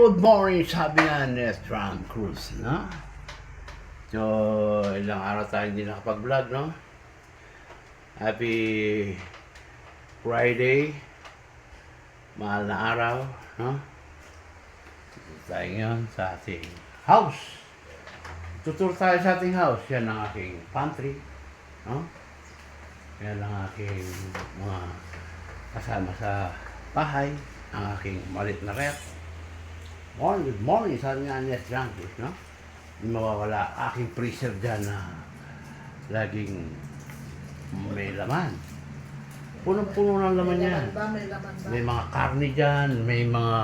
Good morning, sabi nga ni Tom Cruise, no? So, ilang araw tayo hindi nakapag-vlog, no? Happy Friday, mahal na araw, no? Tayo ngayon sa ating house. Tutur tayo sa ating house. Yan ang aking pantry, no? Yan ang aking mga kasama sa bahay, ang aking malit na rep. Good morning, sabi nga ni Junkies, no? Hindi mawawala aking freezer dyan na laging may laman. Punong-puno ng laman yan. May laman ba? May mga karne dyan, may mga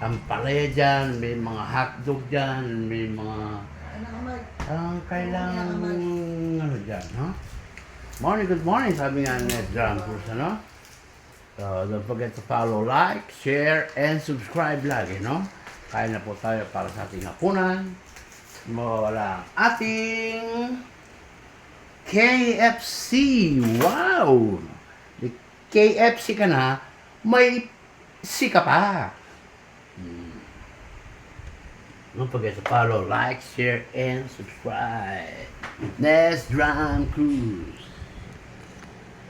ampalaya dyan, may mga hotdog dyan, may mga kailangan ano dyan, no? Good morning, sabi nga ni Junkies, ano? So, don't forget to follow, like, share, and subscribe lagi, no? Kaya na po tayo para sa ating hapunan. Mawala ang ating KFC. Wow! May KFC ka na, may C ka pa. Don't forget to follow, like, share, and subscribe. Nes Drum Cruise.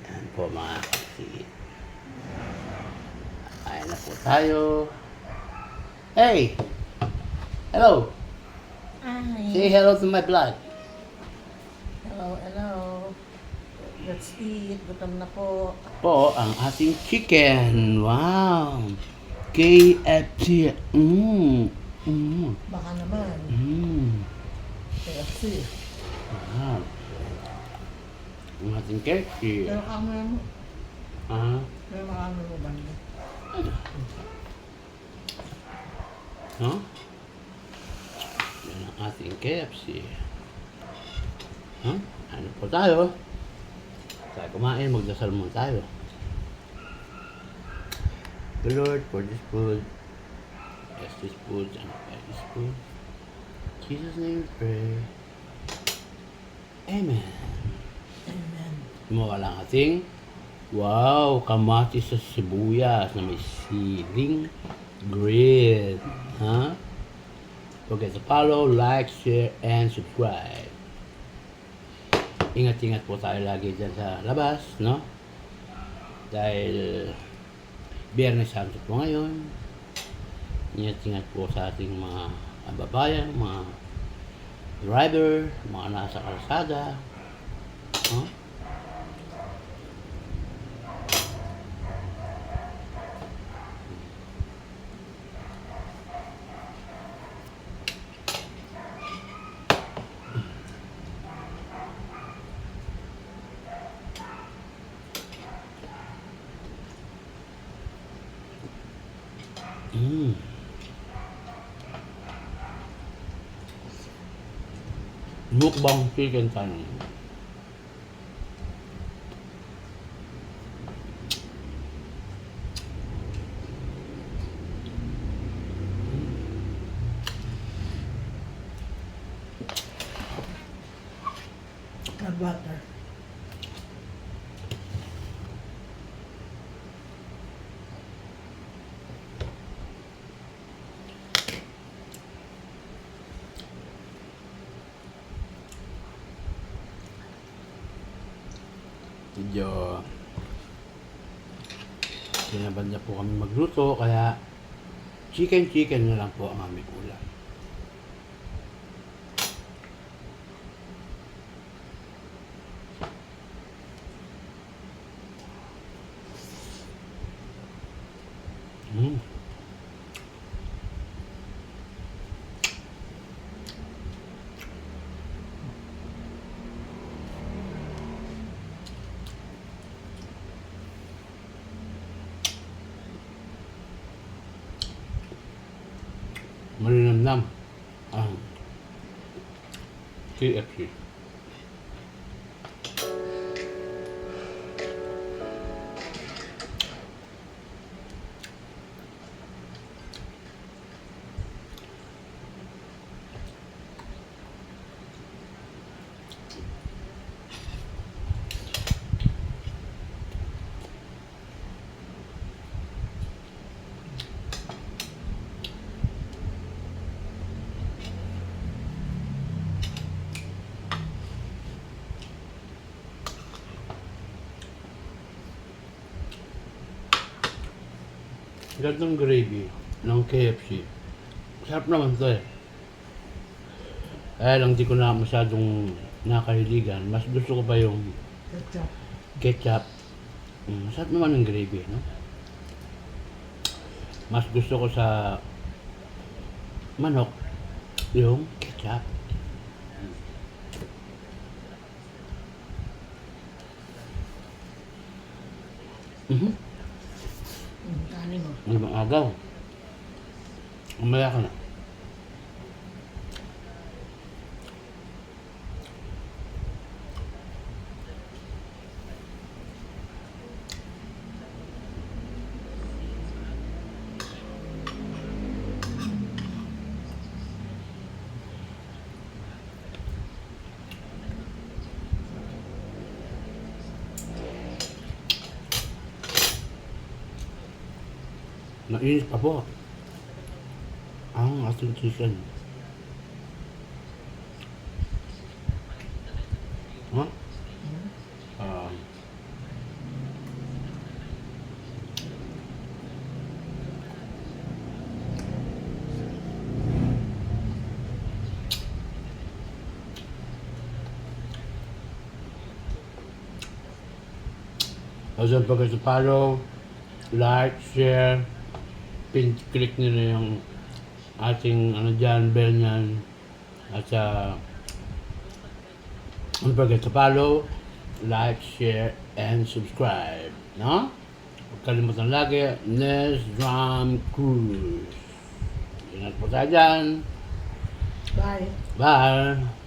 Yan po mga kapatid. Ayan na po tayo. Hey! Hello! Say Hi. hello to my vlog. Hello, hello. Let's eat. Gutom na po. Po, ang ating chicken. Wow! KFC. Baka naman. KFC. Wow. Ang ating KFC. Pero kamo mo. Ah. Pero makano mo ba? Huh? Yan ang ating KFC. Huh? Ano po tayo? Tayo kumain, magdasal muna tayo. The Lord for this food. Bless this food and by this food. In Jesus' name we pray. Amen. Amen. Mawala ang ating kamatis sa sibuyas na may siling green. Huh? Forget to follow, like, share, and subscribe. Ingat-ingat po tayo lagi dyan sa labas, no? Dahil Biyernes Santo po ngayon. Ingat-ingat po sa ating mga kababayan, mga driver, mga nasa kalsada. Huh? Mukbang chicken time. Add water. Medyo sinabad na po kami magluto, kaya chicken na lang po ang aming ulam. Malinamnam ang KFC. Gantong gravy ng KFC. Sarap naman to eh. Kaya lang di ko na masyadong nakahiligan. Mas gusto ko pa yung Ketchup. ketchup. Masarap naman ng gravy, no? Mas gusto ko sa manok yung ketchup. Kanin mo. Hindi bang agaw? Umaya ka na. Mainit pa po ang ating chicken. Ha? Don't forget to follow, like, share, click nyo na yung ating bell nyan. At don't forget to follow, like, share, and subscribe. No? Huwag kalimutan lagi, Nes Drum Cruise. Ingat po tayo dyan. Bye. Bye!